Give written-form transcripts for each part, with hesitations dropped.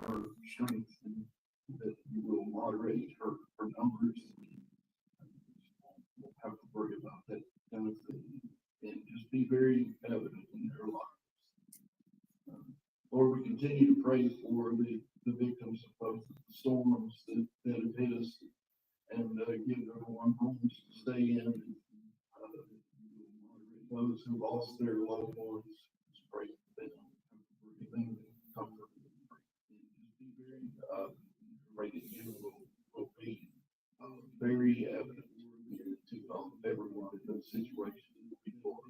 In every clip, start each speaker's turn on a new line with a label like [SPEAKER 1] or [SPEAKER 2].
[SPEAKER 1] her strength and that you will moderate her numbers. We'll have to worry about that kind of thing and just be very evident in their lives. Lord, we continue to pray for the victims of both the storms that have hit us and give everyone homes to stay in. Those who lost their loved ones, just pray for them. Everything comfort them. Pray that you will be very evident to everyone in those situations before.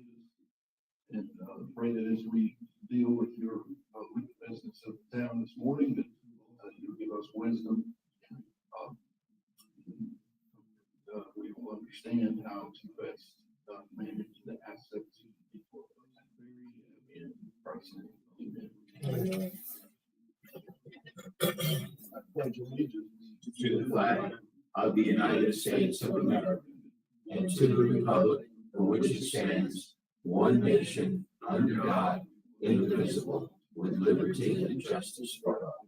[SPEAKER 1] And pray that as we deal with with the business of the town this morning, that you'll give us wisdom. We will understand how to best manage the assets of people in Christ's name. Amen. I pledge allegiance
[SPEAKER 2] to the flag of the United States of America and to the republic for which it stands, one nation, under God, indivisible, with liberty and justice for all.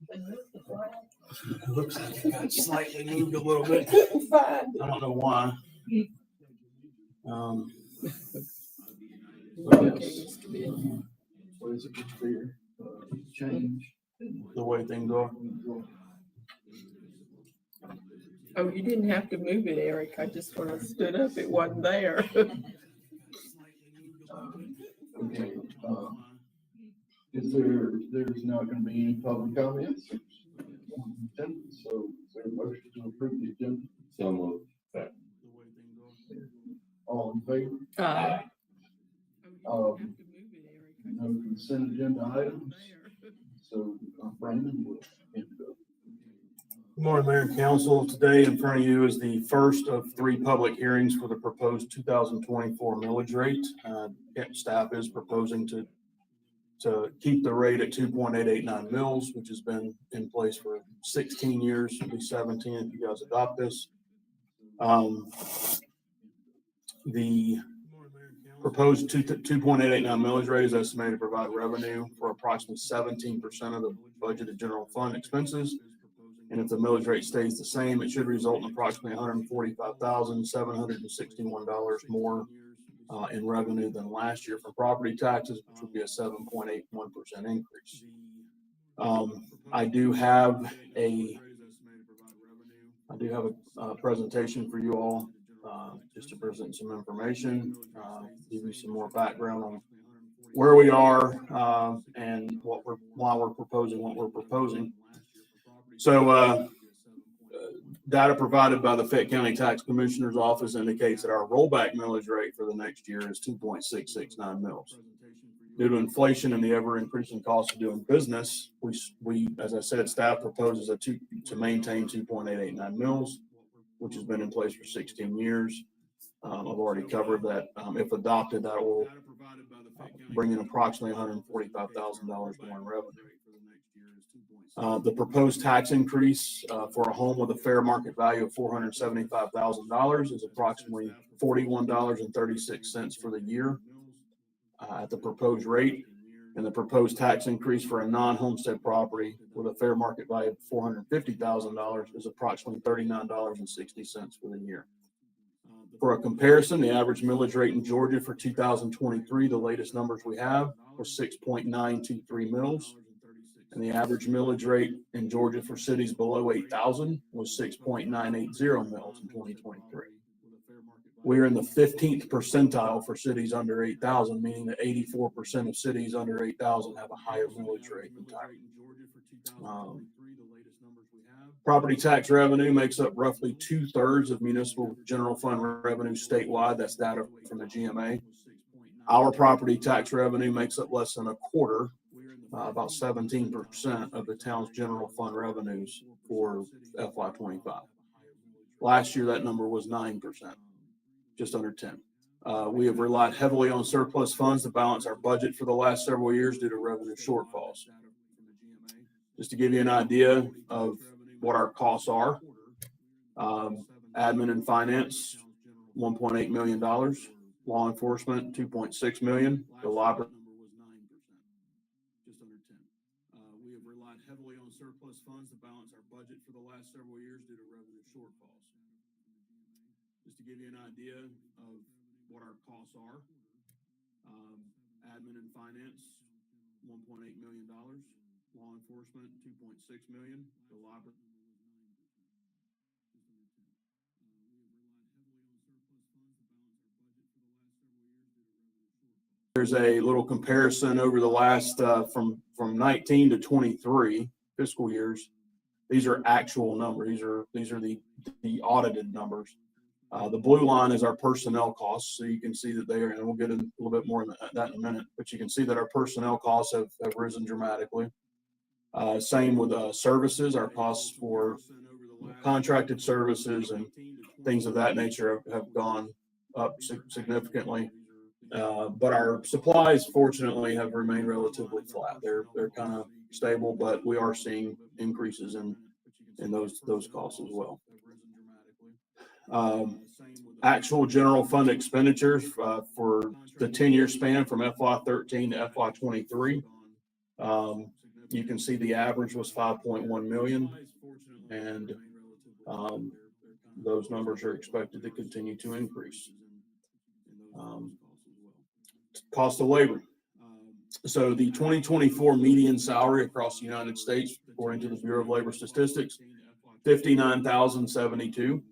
[SPEAKER 3] It looks like it got slightly moved a little bit. I don't know why.
[SPEAKER 1] Yes. What is it with fear? Change.
[SPEAKER 3] The way things are.
[SPEAKER 4] Oh, you didn't have to move it, Eric. I just, when I stood up, it wasn't there.
[SPEAKER 1] Okay. There's not going to be any public comments? So is there a motion to approve the agenda?
[SPEAKER 2] So moved.
[SPEAKER 1] All in favor? No consent agenda items. So Brandon will hand it up.
[SPEAKER 3] Good morning, Mayor and Council. Today in front of you is the first of 3 public hearings for the proposed 2024 millage rate. Staff is proposing to keep the rate at 2.889 mils, which has been in place for 16 years. It'll be 17 if you guys adopt this. The proposed 2.889 millage rate is estimated to provide revenue for approximately 17% of the budgeted general fund expenses. And if the millage rate stays the same, it should result in approximately $145,761 more in revenue than last year for property taxes, which would be a 7.81% increase. I do have a presentation for you all, just to present some information, give you some more background on where we are and why we're proposing what we're proposing. So data provided by the Fayette County Tax Commissioner's Office indicates that our rollback millage rate for the next year is 2.669 mils. Due to inflation and the ever-increasing cost of doing business, we, as I said, staff proposes to maintain 2.889 mils, which has been in place for 16 years. I've already covered that. If adopted, that will bring in approximately $145,000 more in revenue. The proposed tax increase for a home with a fair market value of $475,000 is approximately $41.36 for the year at the proposed rate, and the proposed tax increase for a non-homestead property with a fair market value of $450,000 is approximately $39.60 for the year. For a comparison, the average millage rate in Georgia for 2023, the latest numbers we have, was 6.923 mils. And the average millage rate in Georgia for cities below 8,000 was 6.980 mils in 2023. We are in the 15th percentile for cities under 8,000, meaning that 84% of cities under 8,000 have a higher millage rate than Tyrone. Property tax revenue makes up roughly 2/3 of municipal general fund revenue statewide. That's data from the GMA. Our property tax revenue makes up less than a quarter, about 17% of the town's general fund revenues for FY25. Last year, that number was 9%, just under 10. We have relied heavily on surplus funds to balance our budget for the last several years due to revenue shortfalls. Just to give you an idea of what our costs are, admin and finance, $1.8 million, law enforcement, $2.6 million, the library, surplus funds to balance our budget for the last several years due to revenue shortfalls. Just to give you an idea of what our costs are, admin and finance, $1.8 million, law enforcement, $2.6 million, the library. There's a little comparison over the last, from 19 to 23 fiscal years. These are actual numbers. These are the audited numbers. The blue line is our personnel costs. So you can see that they are, and we'll get a little bit more in that in a minute, but you can see that our personnel costs have risen dramatically. Same with services. Our costs for contracted services and things of that nature have gone up significantly. But our supplies, fortunately, have remained relatively flat. They're kind of stable, but we are seeing increases in those costs as well. Actual general fund expenditures for the 10-year span from FY13 to FY23. You can see the average was 5.1 million, and those numbers are expected to continue to increase. Cost of labor. So the 2024 median salary across the United States, according to the Bureau of Labor Statistics, $59,072.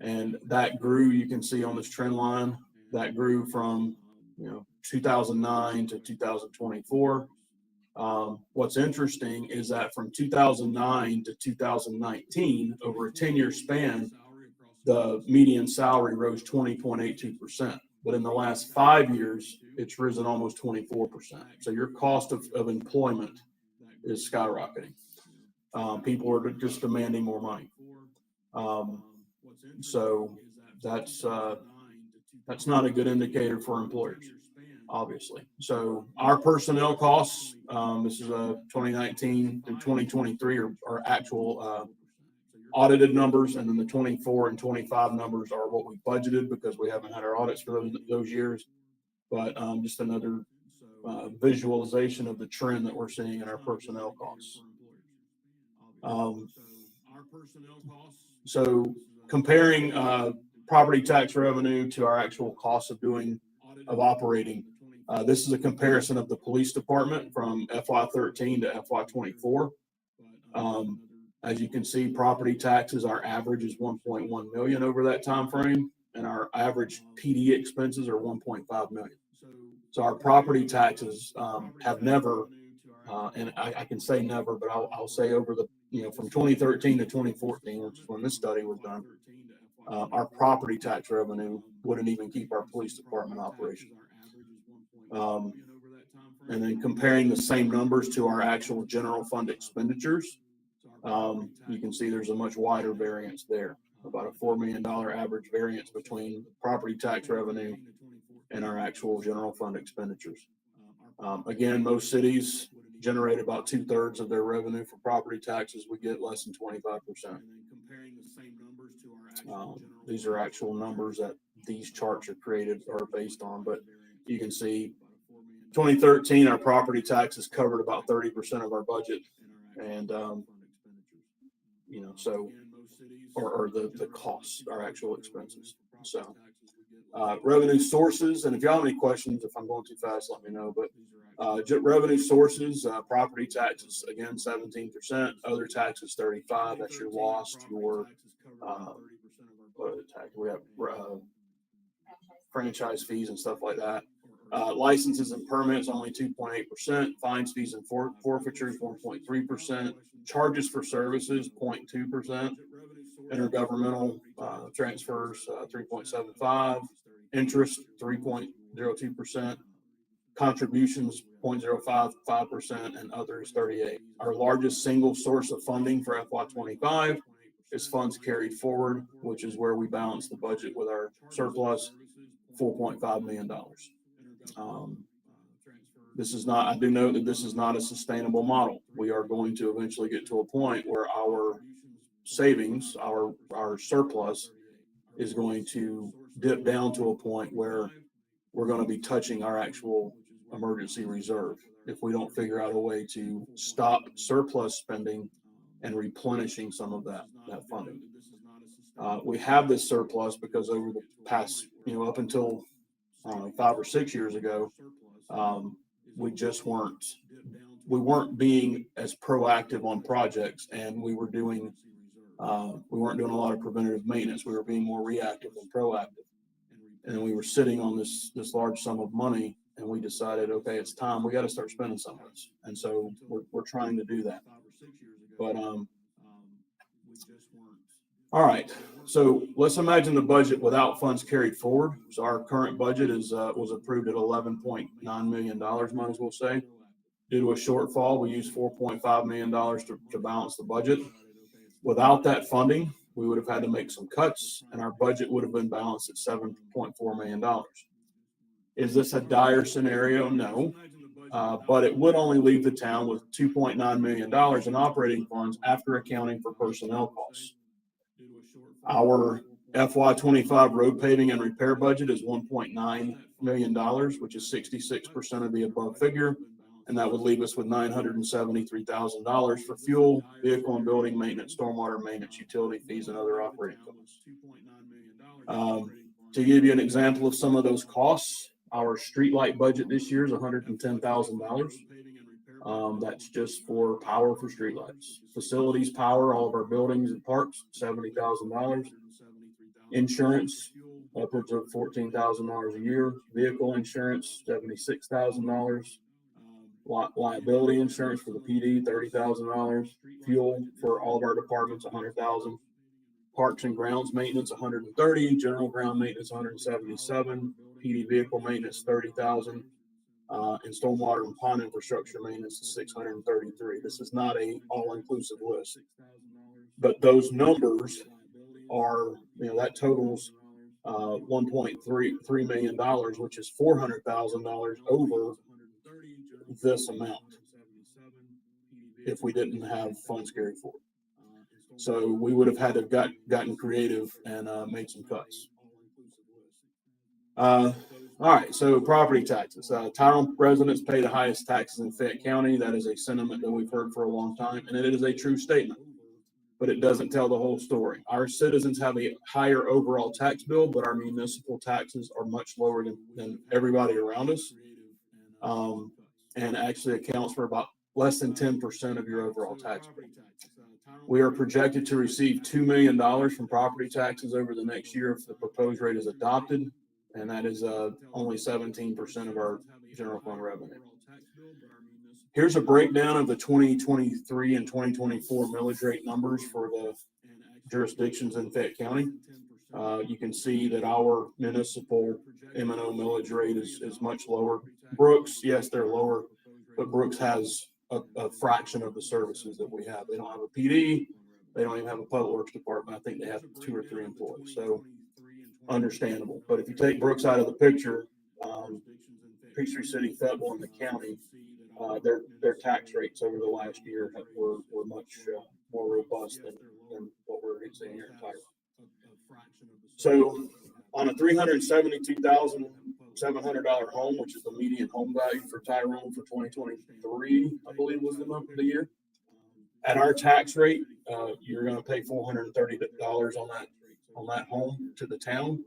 [SPEAKER 3] And that grew, you can see on this trend line, that grew from 2009 to 2024. What's interesting is that from 2009 to 2019, over a 10-year span, the median salary rose 20.82%. But in the last 5 years, it's risen almost 24%. So your cost of employment is skyrocketing. People are just demanding more money. So that's not a good indicator for employers, obviously. So our personnel costs, this is 2019 through 2023 are actual audited numbers, and then the 24 and 25 numbers are what we budgeted because we haven't had our audits for those years. But just another visualization of the trend that we're seeing in our personnel costs. So comparing property tax revenue to our actual cost of operating, this is a comparison of the police department from FY13 to FY24. As you can see, property taxes, our average is 1.1 million over that time frame, and our average PD expenses are 1.5 million. So our property taxes have never, and I can say never, but I'll say over the from 2013 to 2014, which is when this study was done, our property tax revenue wouldn't even keep our police department operational. And then comparing the same numbers to our actual general fund expenditures, you can see there's a much wider variance there, about a $4 million average variance between property tax revenue and our actual general fund expenditures. Again, most cities generate about 2/3 of their revenue for property taxes. We get less than 25%. These are actual numbers that these charts are based on, but you can see 2013, our property taxes covered about 30% of our budget. And, so, or the costs, our actual expenses. So, revenue sources, and if y'all have any questions, if I'm going too fast, let me know, but revenue sources, property taxes, again, 17%, other taxes, 35%, that's your lost, your, what other tax? We have franchise fees and stuff like that. Licenses and permits, only 2.8%, fines, fees, and forfeitures, 1.3%, charges for services, 0.2%, intergovernmental transfers, 3.75%, interest, 3.02%, contributions, 0.055%, and others, 38%. Our largest single source of funding for FY25 is funds carried forward, which is where we balance the budget with our surplus, $4.5 million. This is not, I do know that this is not a sustainable model. We are going to eventually get to a point where our savings, our surplus is going to dip down to a point where we're going to be touching our actual emergency reserve if we don't figure out a way to stop surplus spending and replenishing some of that funding. We have this surplus because over the past, up until 5 or 6 years ago, we weren't being as proactive on projects, and we weren't doing a lot of preventative maintenance. We were being more reactive than proactive. And then we were sitting on this large sum of money, and we decided, okay, it's time. We got to start spending some of this. And so we're trying to do that. But all right. So let's imagine the budget without funds carried forward. So our current budget was approved at $11.9 million, might as well say. Due to a shortfall, we used $4.5 million to balance the budget. Without that funding, we would have had to make some cuts, and our budget would have been balanced at $7.4 million. Is this a dire scenario? No. But it would only leave the town with $2.9 million in operating funds after accounting for personnel costs. Our FY25 road paving and repair budget is $1.9 million, which is 66% of the above figure. And that would leave us with $973,000 for fuel, vehicle and building maintenance, stormwater maintenance, utility fees, and other operating costs. To give you an example of some of those costs, our streetlight budget this year is $110,000. That's just for power for streetlights. Facilities power, all of our buildings and parks, $70,000. Insurance, upwards of $14,000 a year. Vehicle insurance, $76,000. Liability insurance for the PD, $30,000. Fuel for all of our departments, $100,000. Parks and grounds maintenance, $130,000. General ground maintenance, $177,000. PD vehicle maintenance, $30,000. And stormwater and pond infrastructure maintenance is $633,000. This is not a all-inclusive list, but those numbers are, that totals $1.3 million, which is $400,000 over this amount if we didn't have funds carried forward. So we would have had to have gotten creative and made some cuts. All right, so property taxes. Tyrone residents pay the highest taxes in Fayette County. That is a sentiment that we've heard for a long time, and it is a true statement, but it doesn't tell the whole story. Our citizens have a higher overall tax bill, but our municipal taxes are much lower than everybody around us. And actually accounts for about less than 10% of your overall tax bill. We are projected to receive $2 million from property taxes over the next year if the proposed rate is adopted, and that is only 17% of our general fund revenue. Here's a breakdown of the 2023 and 2024 millage rate numbers for the jurisdictions in Fayette County. You can see that our municipal M&O millage rate is much lower. Brooks, yes, they're lower, but Brooks has a fraction of the services that we have. They don't have a PD. They don't even have a public works department. I think they have 2 or 3 employees. So understandable. But if you take Brooks out of the picture, Peachtree City, Fayetteville, and the county, their tax rates over the last year were much more robust than what we're seeing here in Tyrone. So on a $372,700 home, which is the median home value for Tyrone for 2023, I believe was the month of the year. At our tax rate, you're going to pay $430 on that home to the town.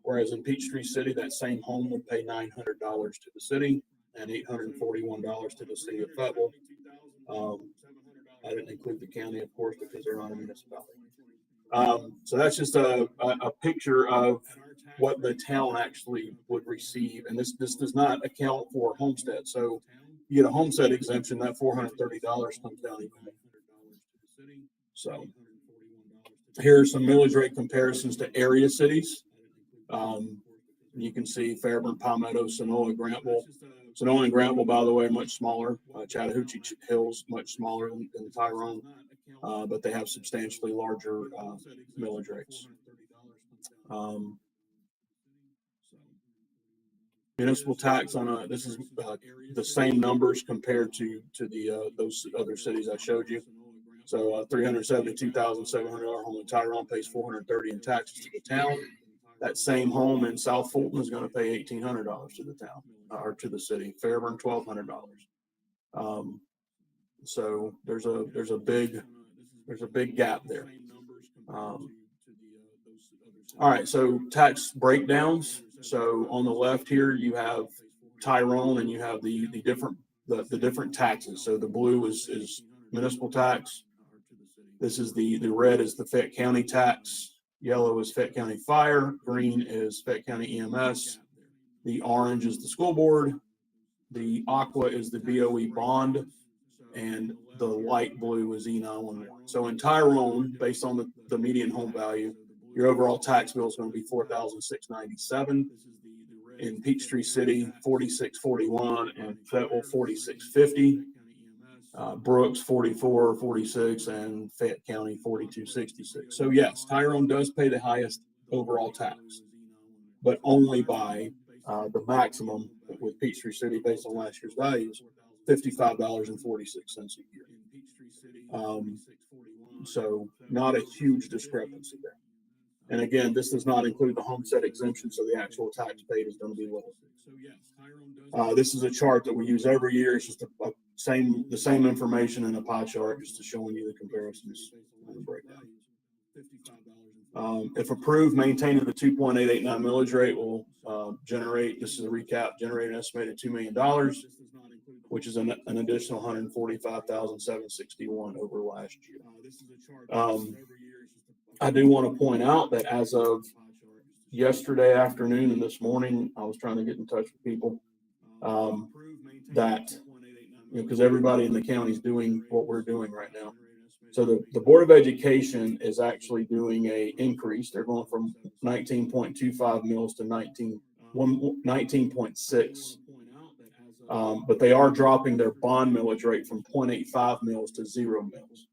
[SPEAKER 3] Whereas in Peachtree City, that same home would pay $900 to the city and $841 to the city of Fayetteville. I didn't include the county, of course, because they're not a municipality. So that's just a picture of what the town actually would receive. And this does not account for homestead. So you get a homestead exemption, that $430 comes down even more. So here are some millage rate comparisons to area cities. You can see Fairburn, Palmetto, Sonola, Grantville. Sonola and Grantville, by the way, are much smaller. Chattahoochee Hills, much smaller than Tyrone, but they have substantially larger millage rates. Municipal tax on this is the same numbers compared to the those other cities I showed you. So $372,700 home in Tyrone pays $430 in taxes to the town. That same home in South Fulton is going to pay $1,800 to the town. or to the city. Fairburn, $1,200. So there's a big gap there. All right, so tax breakdowns. So on the left here, you have Tyrone, and you have the different taxes. So the blue is municipal tax. This is the red is the Fayette County tax. Yellow is Fayette County Fire. Green is Fayette County EMS. The orange is the school board. The aqua is the BOE bond, and the light blue is E911. So in Tyrone, based on the median home value, your overall tax bill is going to be $4,697. In Peachtree City, $4,641, and Fayetteville, $4,650. Brooks, $4,446, and Fayette County, $4,266. So yes, Tyrone does pay the highest overall tax, but only by the maximum with Peachtree City based on last year's values, $55.46 a year. So not a huge discrepancy there. And again, this does not include the homestead exemption, so the actual tax paid is going to be lower. This is a chart that we use every year. It's just the same information in a pie chart, just to showing you the comparisons and the breakdown. If approved, maintaining the 2.889 millage rate will generate, this is a recap, generate an estimated $2 million, which is an additional $145,761 over last year. I do want to point out that as of yesterday afternoon and this morning, I was trying to get in touch with people that, because everybody in the county is doing what we're doing right now. So the Board of Education is actually doing a increase. They're going from 19.25 mils to 19.6. But they are dropping their bond millage rate from 0.85 mils to 0 mils.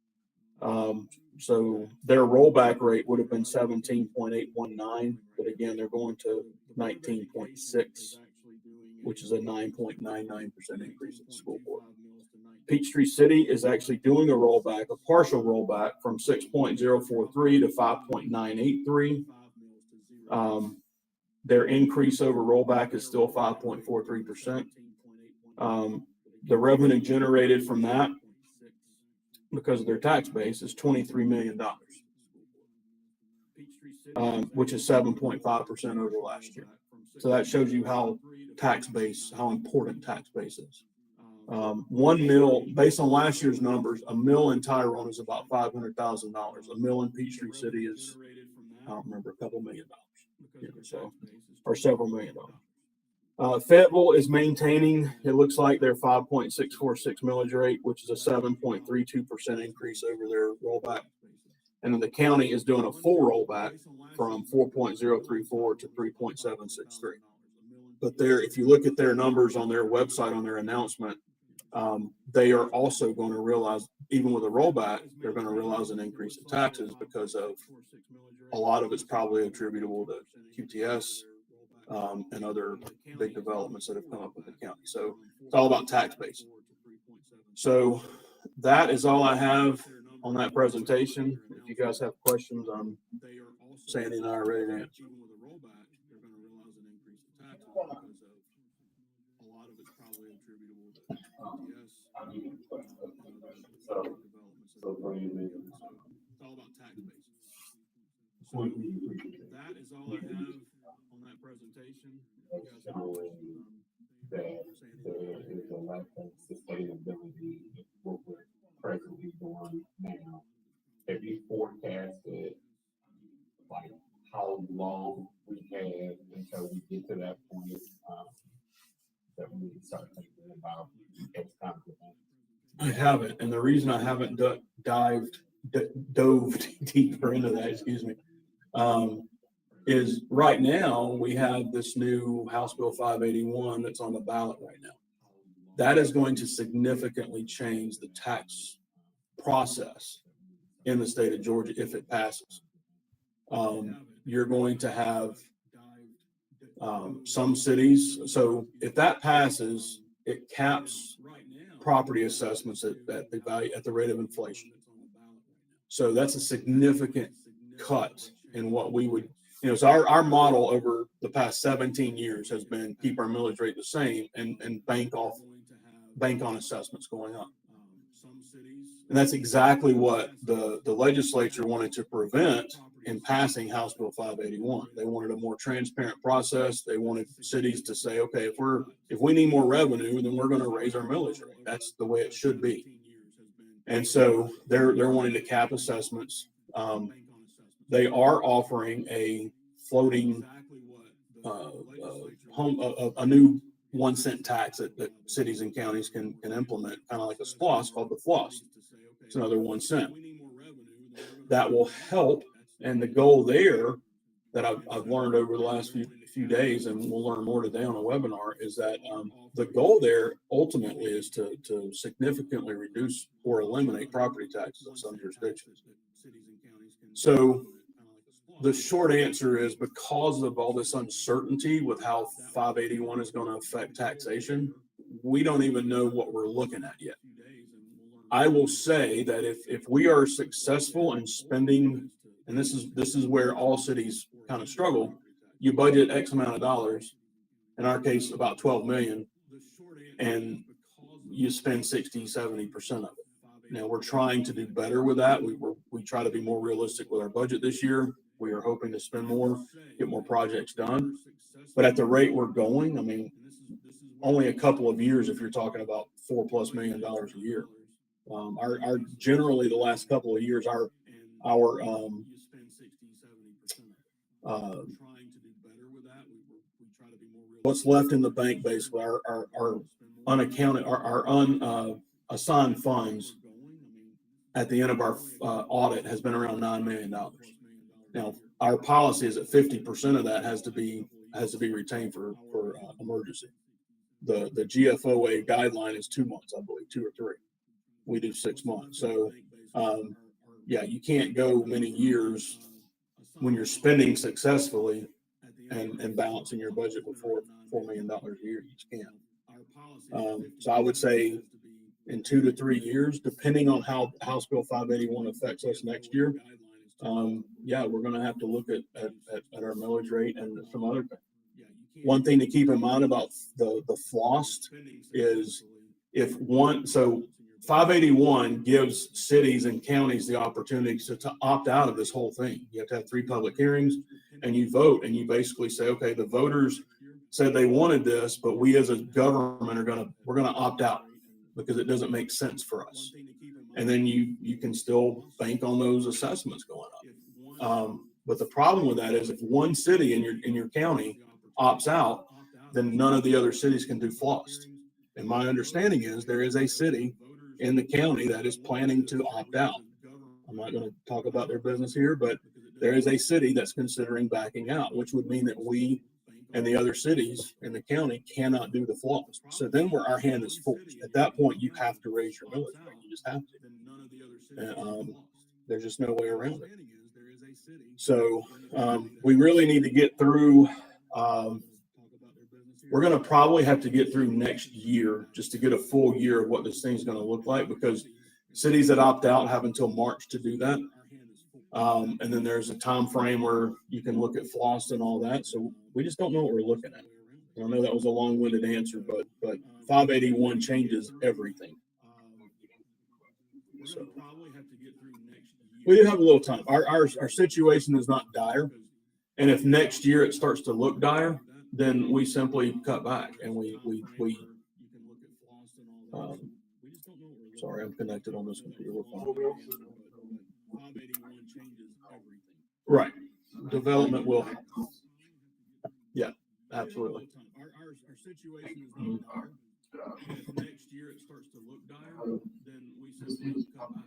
[SPEAKER 3] So their rollback rate would have been 17.819, but again, they're going to 19.6, which is a 9.99% increase in the school board. Peachtree City is actually doing a rollback, a partial rollback from 6.043 to 5.983. Their increase over rollback is still 5.43%. The revenue generated from that, because of their tax base, is $23 million, which is 7.5% over last year. So that shows you how important tax base is. 1 mil, based on last year's numbers, a mil in Tyrone is about $500,000. A mil in Peachtree City is, I don't remember, a couple $1 million, or several $1 million. Fayetteville is maintaining, it looks like, their 5.646 millage rate, which is a 7.32% increase over their rollback. And then the county is doing a full rollback from 4.034 to 3.763. But if you look at their numbers on their website, on their announcement, they are also going to realize, even with a rollback, they're going to realize an increase in taxes, because of a lot of it's probably attributable to QTS and other big developments that have come up with the county. So it's all about tax base. So that is all I have on that presentation. If you guys have questions, Sandy and I are ready to answer.
[SPEAKER 2] So for you, it's all about tax base. That is all I have on that presentation. Showing that there is a lack of sustainability in what we're presently doing now. Have you forecasted like how long we have until we get to that point that we start thinking about X kind of event?
[SPEAKER 3] I haven't, and the reason I haven't dove deeper into that, is right now we have this new House Bill 581 that's on the ballot right now. That is going to significantly change the tax process in the state of Georgia if it passes. You're going to have some cities. So if that passes, it caps property assessments at the value, at the rate of inflation. So that's a significant cut in what we would So our model over the past 17 years has been keep our millage rate the same and bank on assessments going up. And that's exactly what the legislature wanted to prevent in passing House Bill 581. They wanted a more transparent process. They wanted cities to say, okay, if we need more revenue, then we're going to raise our millage rate. That's the way it should be. And so they're wanting to cap assessments. They are offering a floating a new 1 cent tax that cities and counties can implement, kind of like a SPLOST called the FLOST. It's another 1 cent. That will help. And the goal there that I've learned over the last few days, and we'll learn more today on a webinar, is that the goal there ultimately is to significantly reduce or eliminate property taxes in some jurisdictions. So the short answer is, because of all this uncertainty with how 581 is going to affect taxation, we don't even know what we're looking at yet. I will say that if we are successful in spending, and this is where all cities kind of struggle, you budget X amount of dollars, in our case about 12 million, and you spend 60-70% of it. Now we're trying to do better with that. We try to be more realistic with our budget this year. We are hoping to spend more, get more projects done. But at the rate we're going, I mean, only a couple of years, if you're talking about $4+ million a year. Our generally the last couple of years, our what's left in the bank, basically our unaccounted, our unassigned funds at the end of our audit has been around $9 million. Now our policy is that 50% of that has to be retained for emergency. The GFOA guideline is 2 months, I believe, 2 or 3. We do 6 months. So yeah, you can't go many years when you're spending successfully and balancing your budget with $4 million a year. You just can't. So I would say in 2 to 3 years, depending on how House Bill 581 affects us next year, yeah, we're going to have to look at our millage rate and some other things. One thing to keep in mind about the FLOST is so 581 gives cities and counties the opportunity to opt out of this whole thing. You have to have 3 public hearings and you vote, and you basically say, okay, the voters said they wanted this, but we as a government we're gonna opt out because it doesn't make sense for us. And then you can still bank on those assessments going up. But the problem with that is if one city in your county opts out, then none of the other cities can do FLOST. And my understanding is there is a city in the county that is planning to opt out. I'm not going to talk about their business here, but there is a city that's considering backing out, which would mean that we and the other cities in the county cannot do the FLOST. So then our hand is forced. At that point, you have to raise your millage rate. You just have to. And, there's just no way around it. So we really need to get through. We're going to probably have to get through next year just to get a full year of what this thing's going to look like, because cities that opt out have until March to do that. And then there's a time frame where you can look at FLOST and all that. So we just don't know what we're looking at. I know that was a long-winded answer, but 581 changes everything. So we do have a little time. Our situation is not dire. And if next year it starts to look dire, then we simply cut back and we sorry, I'm connected on this computer. Right. Development will. Yeah, absolutely. Our situation is not dire. If next year it starts to look dire, then we simply cut back.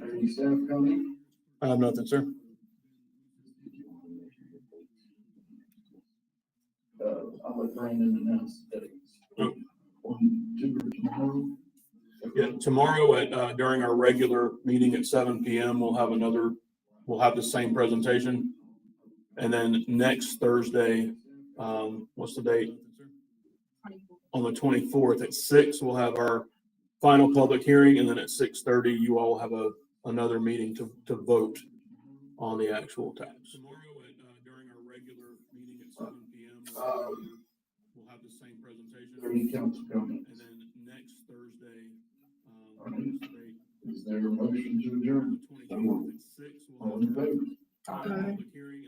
[SPEAKER 1] Any staff comment?
[SPEAKER 3] I have nothing, sir.
[SPEAKER 1] I'll let Brandon announce that on tomorrow.
[SPEAKER 3] Yeah, tomorrow at during our regular meeting at 7 p.m. we'll have the same presentation. And then next Thursday, what's the date? On the 24th at 6, we'll have our final public hearing, and then at 6:30, you all have another meeting to vote on the actual tax. Tomorrow during our regular meeting at 7 p.m. We'll have the same presentation.
[SPEAKER 1] Any council comments?
[SPEAKER 3] And then next Thursday,
[SPEAKER 1] Is there a motion to adjourn?
[SPEAKER 3] on the 24th at 6, we'll
[SPEAKER 1] All
[SPEAKER 3] have
[SPEAKER 1] in favor?
[SPEAKER 3] our public hearing.